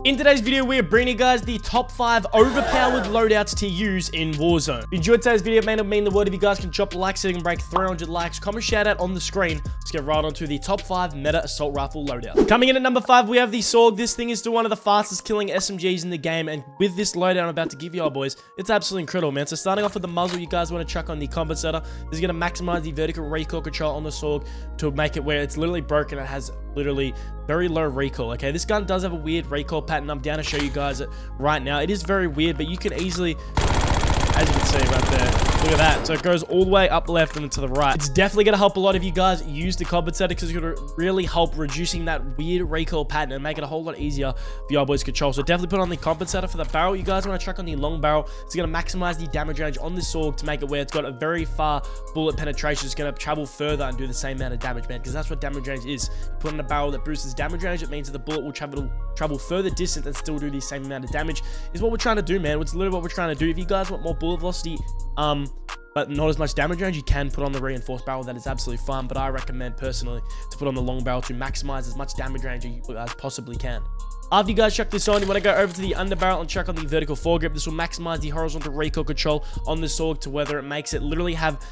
In today's video, we are bringing you guys the top 5 overpowered loadouts to use in Warzone. If you enjoyed today's video, it may not mean the word if you guys can drop a like so you can break 300 likes. Comment shout out on the screen. Let's get right on to the top 5 meta assault rifle loadout. Coming in at number 5, we have the Swagg. This thing is still one of the fastest killing SMGs in the game, and with this loadout I'm about to give you all boys, it's absolutely incredible, man. So starting off with the muzzle, you guys want to chuck on the compensator. This is going to maximize the vertical recoil control on the Swagg to make it where it's literally broken. It has literally very low recoil. Okay, this gun does have a weird recoil pattern. I'm down to show you guys it right now. It is very weird, but you can easily, as you can see right there, look at that. So it goes all the way up left and to the right. It's definitely going to help a lot if you guys use the compensator, because it's going to really help reducing that weird recoil pattern and make it a whole lot easier for your boys to control. So definitely put on the compensator. For the barrel, you guys want to chuck on the long barrel. It's going to maximize the damage range on this Swagg to make it where it's got a very far bullet penetration. It's going to travel further and do the same amount of damage, man, because that's what damage range is. You put on a barrel that boosts damage range, it means that the bullet will travel further distance and still do the same amount of damage, is what we're trying to do, man. It's literally what we're trying to do. If you guys want more bullet velocity, but not as much damage range, you can put on the reinforced barrel. That is absolutely fun, but I recommend personally to put on the long barrel to maximize as much damage range as you guys possibly can. After you guys chuck this on, you want to go over to the underbarrel and chuck on the vertical foregrip. This will maximize the horizontal recoil control on the Swagg to whether it makes it literally have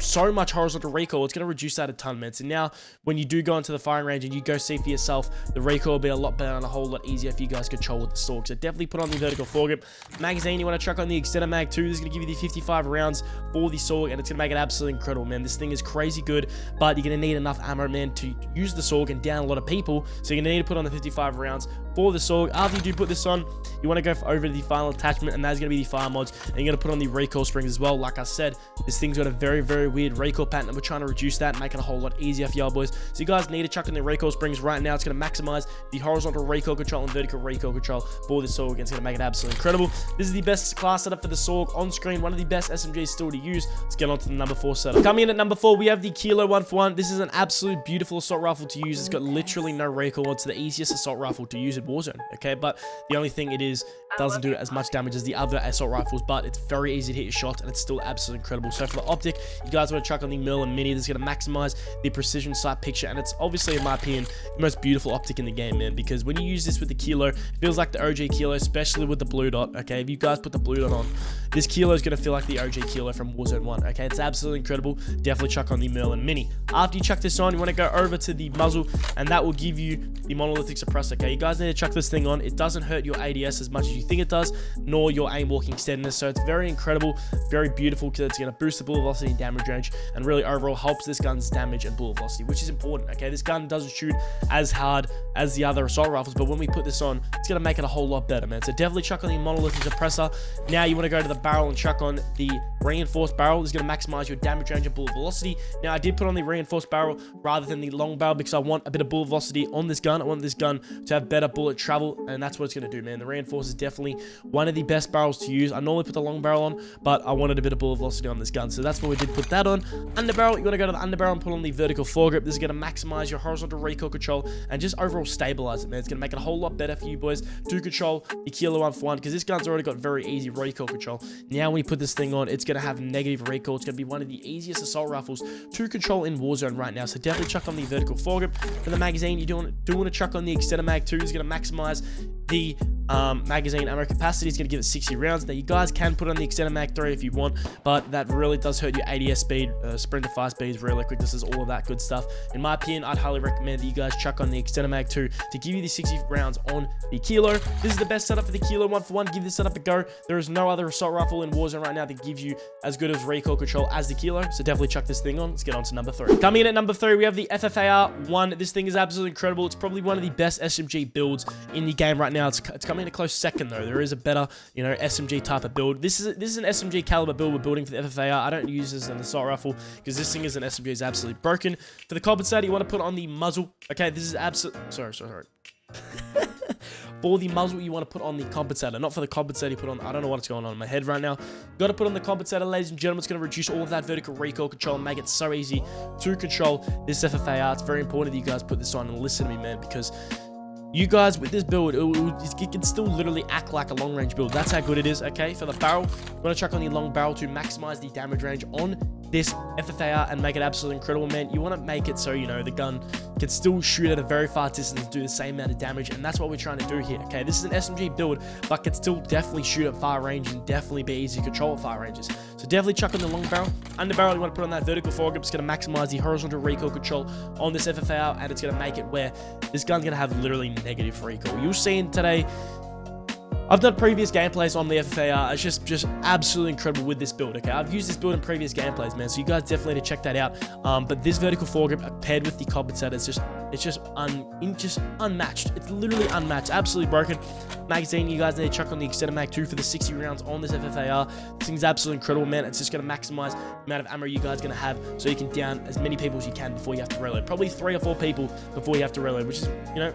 so much horizontal recoil, it's going to reduce that a ton, man. So now when you do go into the firing range and you go see for yourself, the recoil will be a lot better and a whole lot easier if you guys control with the Swagg. So definitely put on the vertical foregrip. Magazine, you want to chuck on the extended mag 2. This is going to give you the 55 rounds for the Swagg, and it's going to make it absolutely incredible, man. This thing is crazy good, but you're going to need enough ammo, man, to use the Swagg and down a lot of people. So you're going to need to put on the 55 rounds for the Swagg. After you do put this on, you want to go over to the final attachment, and that's going to be the fire mods, and you're going to put on the recoil springs as well. Like I said, this thing's got a very, very weird recoil pattern, and we're trying to reduce that and make it a whole lot easier for y'all boys. So you guys need to chuck in the recoil springs right now. It's going to maximize the horizontal recoil control and vertical recoil control for the Swagg, and it's going to make it absolutely incredible. This is the best class setup for the Swagg on screen, one of the best SMGs still to use. Let's get on to the number 4 setup. Coming in at number 4, we have the Kilo 1-for-1. This is an absolute beautiful assault rifle to use. It's got literally no recoil. It's the easiest assault rifle to use in Warzone, okay? But the only thing it is, doesn't do as much damage as the other assault rifles, but it's very easy to hit your shots, and it's still absolutely incredible. So for the optic, you guys want to chuck on the Mill and Mini. This is going to maximize the precision sight picture, and it's obviously, in my opinion, the most beautiful optic in the game, man, because when you use this with the Kilo, it feels like the OG Kilo, especially with the blue dot, okay? If you guys put the blue dot on, this Kilo is going to feel like the OG Kilo from Warzone 1, okay? It's absolutely incredible. Definitely chuck on the Mill and Mini. After you chuck this on, you want to go over to the muzzle, and that will give you the monolithic suppressor, okay? You guys need to chuck this thing on. It doesn't hurt your ADS as much as you think it does, nor your aim walking steadiness. So it's very incredible, very beautiful, because it's going to boost the bullet velocity and damage range, and really overall helps this gun's damage and bullet velocity, which is important, okay? This gun doesn't shoot as hard as the other assault rifles, but when we put this on, it's going to make it a whole lot better, man. So definitely chuck on the monolithic suppressor. Now you want to go to the barrel and chuck on the reinforced barrel. This is going to maximize your damage range and bullet velocity. Now I did put on the reinforced barrel rather than the long barrel because I want a bit of bullet velocity on this gun. I want this gun to have better bullet travel, and that's what it's going to do, man. The reinforced is definitely one of the best barrels to use. I normally put the long barrel on, but I wanted a bit of bullet velocity on this gun, so that's what we did, put that on. Underbarrel, you want to go to the underbarrel and put on the vertical foregrip. This is going to maximize your horizontal recoil control and just overall stabilize it, man. It's going to make it a whole lot better for you boys to control the Kilo 1-for-1, because this gun's already got very easy recoil control. Now when you put this thing on, it's going to have negative recoil. It's going to be one of the easiest assault rifles to control in Warzone right now, so definitely chuck on the vertical foregrip. For the magazine, you do want to chuck on the extended mag 2. It's going to maximize the magazine ammo capacity. Is going to give it 60 rounds. Now you guys can put on the extended mag 3 if you want, but that really does hurt your ADS speed, sprint to fire speeds, real quick. This is all of that good stuff. In my opinion, I'd highly recommend that you guys chuck on the extended mag 2 to give you the 60 rounds on the Kilo. This is the best setup for the Kilo 1-for-1. Give this setup a go. There is no other assault rifle in Warzone right now that gives you as good as recoil control as the Kilo, so definitely chuck this thing on. Let's get on to number 3. Coming in at number 3, we have the FFAR-1. This thing is absolutely incredible. It's probably one of the best SMG builds in the game right now. It's coming in a close second, though. There is a better, SMG type of build. This is an SMG caliber build we're building for the FFAR. I don't use this as an assault rifle because this thing is an SMG is absolutely broken. For the compensator, you want to put on the muzzle. Okay, this is absolute. Sorry. For the muzzle, you want to put on the compensator. Not for the compensator, you put on... I don't know what's going on in my head right now. You got to put on the compensator, ladies and gentlemen. It's going to reduce all of that vertical recoil control and make it so easy to control this FFAR. It's very important that you guys put this on and listen to me, man, because you guys, with this build, it can still literally act like a long-range build. That's how good it is, okay? For the barrel, you want to chuck on the long barrel to maximize the damage range on this FFAR and make it absolutely incredible, man, you want to make it so, you know, the gun can still shoot at a very far distance and do the same amount of damage, and that's what we're trying to do here, okay? This is an SMG build, but can still definitely shoot at far range and definitely be easy to control at far ranges. So definitely chuck on the long barrel. Under barrel, you want to put on that vertical foregrip. It's going to maximize the horizontal recoil control on this FFAR, and it's going to make it where this gun's going to have literally negative recoil. You'll see in today, I've done previous gameplays on the FFAR. It's just absolutely incredible with this build, okay? I've used this build in previous gameplays, man, so you guys definitely need to check that out. But this vertical foregrip paired with the compensator, it's just unmatched. It's literally unmatched, absolutely broken. Magazine, you guys need to chuck on the extended mag 2 for the 60 rounds on this FFAR. This thing's absolutely incredible, man. It's just going to maximize the amount of ammo you guys are going to have, so you can down as many people as you can before you have to reload. Probably 3 or 4 people before you have to reload, which is, you know,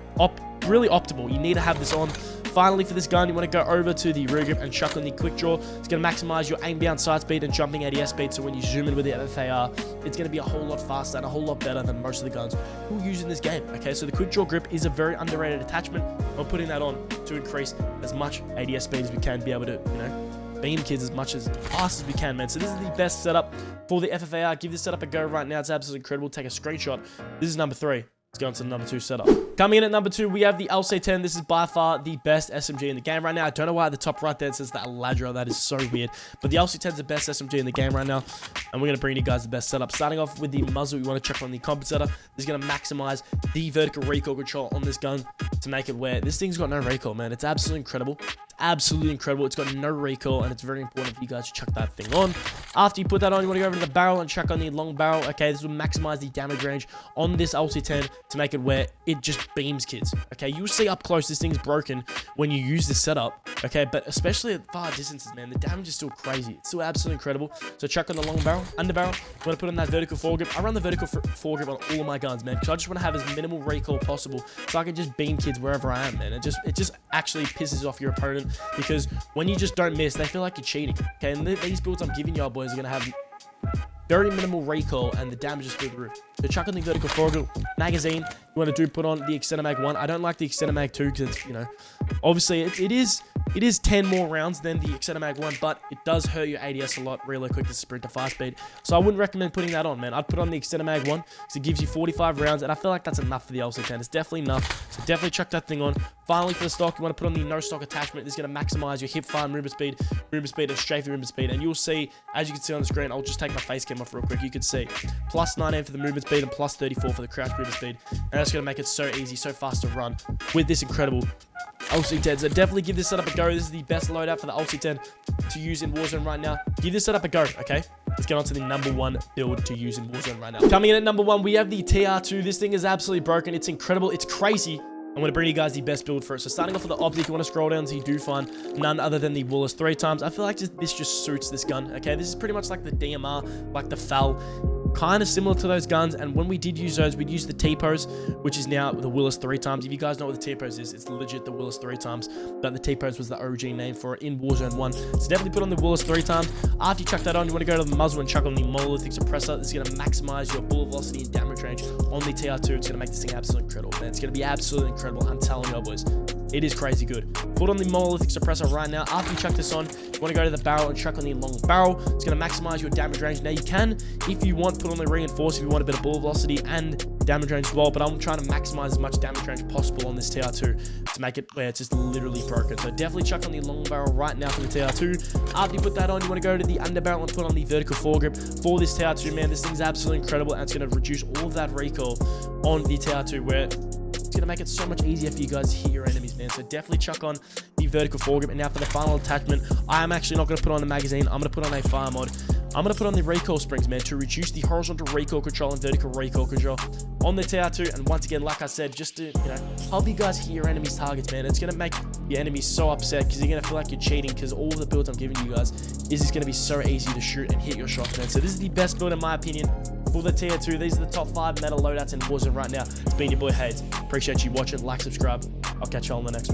really optimal. You need to have this on. Finally, for this gun, you want to go over to the rear grip and chuck on the quick draw. It's going to maximize your aim down sight speed and jumping ADS speed, so when you zoom in with the FFAR, it's going to be a whole lot faster and a whole lot better than most of the guns who use in this game, okay? So the quick draw grip is a very underrated attachment. I'm putting that on to increase as much ADS speed as we can, be able to, you know, beam kids as fast as we can, man. So this is the best setup for the FFAR. Give this setup a go right now. It's absolutely incredible. Take a screenshot. This is number 3. Let's go on to the number 2 setup. Coming in at number 2, we have the LC10. This is by far the best SMG in the game right now. I don't know why at the top right there it says the Eladra. That is so weird. But the LC10 is the best SMG in the game right now. And we're going to bring you guys the best setup. Starting off with the muzzle, we want to check on the compensator. This is going to maximize the vertical recoil control on this gun to make it where this thing's got no recoil, man. It's absolutely incredible. It's absolutely incredible. It's got no recoil, and it's very important for you guys to chuck that thing on. After you put that on, you want to go over to the barrel and check on the long barrel. Okay, this will maximize the damage range on this LC10 to make it where it just beams kids. Okay, you'll see up close this thing's broken when you use this setup. Okay, but especially at far distances, man, the damage is still crazy. It's still absolutely incredible. So check on the long barrel, under barrel. You want to put on that vertical foregrip. I run the vertical foregrip on all of my guns, man, because I just want to have as minimal recoil possible so I can just beam kids wherever I am, man. It just actually pisses off your opponent, because when you just don't miss, they feel like you're cheating. Okay, and these builds I'm giving y'all boys are gonna have very minimal recoil, and the damage is through the roof. So chuck on the vertical foregrip. Magazine, you want to put on the extended mag 1. I don't like the extended mag 2 because it's, you know, obviously it is 10 more rounds than the extended mag 1, but it does hurt your ADS a lot really quick to sprint to fast speed. So I wouldn't recommend putting that on, man. I'd put on the extended mag 1 because it gives you 45 rounds, and I feel like that's enough for the LC10. It's definitely enough, so definitely chuck that thing on. Finally, for the stock, you want to put on the no stock attachment. This is going to maximize your hip fire movement speed, and Strahfe movement speed. And you'll see, as you can see on the screen, I'll just take my face cam off real quick. You can see plus 19 for the movement speed and plus 34 for the crouch movement speed. And that's going to make it so easy, so fast to run with this incredible LC10. So definitely give this setup a go. This is the best loadout for the LC10 to use in Warzone right now. Give this setup a go, okay? Let's get on to the number 1 build to use in Warzone right now. Coming in at number 1, we have the TR2. This thing is absolutely broken. It's incredible. It's crazy. I'm going to bring you guys the best build for it. So starting off with the optic, you want to scroll down so you do find none other than the Willis 3 times. I feel like this just suits this gun, okay? This is pretty much like the DMR, like the FAL. Kind of similar to those guns, and when we did use those, we'd use the T-pose, which is now the Willis 3 times. If you guys know what the T-pose is, it's legit the Willis 3 times, but the T-pose was the OG name for it in Warzone 1. So definitely put on the Willis 3 times. After you chuck that on, you want to go to the muzzle and chuck on the monolithic suppressor. This is going to maximize your bullet velocity and damage range on the TR2. It's going to make this thing absolutely incredible, man. It's going to be absolutely incredible. I'm telling you, boys. It is crazy good. Put on the monolithic suppressor right now. After you chuck this on, you want to go to the barrel and chuck on the long barrel. It's going to maximize your damage range. Now you can, if you want, put on the reinforce if you want a bit of bullet velocity and damage range as well, but I'm trying to maximize as much damage range possible on this TR2 to make it where it's just literally broken. So definitely chuck on the long barrel right now for the TR2. After you put that on, you want to go to the underbarrel and put on the vertical foregrip for this TR2, man. This thing's absolutely incredible, and it's going to reduce all of that recoil on the TR2, where it's going to make it so much easier for you guys to hit your enemies, man. So definitely chuck on the vertical foregrip. And now for the final attachment, I am actually not going to put on the magazine. I'm going to put on a fire mod. I'm going to put on the recoil springs, man, to reduce the horizontal recoil control and vertical recoil control on the TR2. And once again, like I said, just to, you know, help you guys hit your enemies' targets, man. It's going to make your enemies so upset because you're going to feel like you're cheating, because all of the builds I'm giving you guys is just going to be so easy to shoot and hit your shots, man. So this is the best build in my opinion for the tier 2. These are the top 5 meta loadouts in Warzone right now. It's been your boy HAYDZ. Appreciate you watching. Like, subscribe. I'll catch you all on the next one.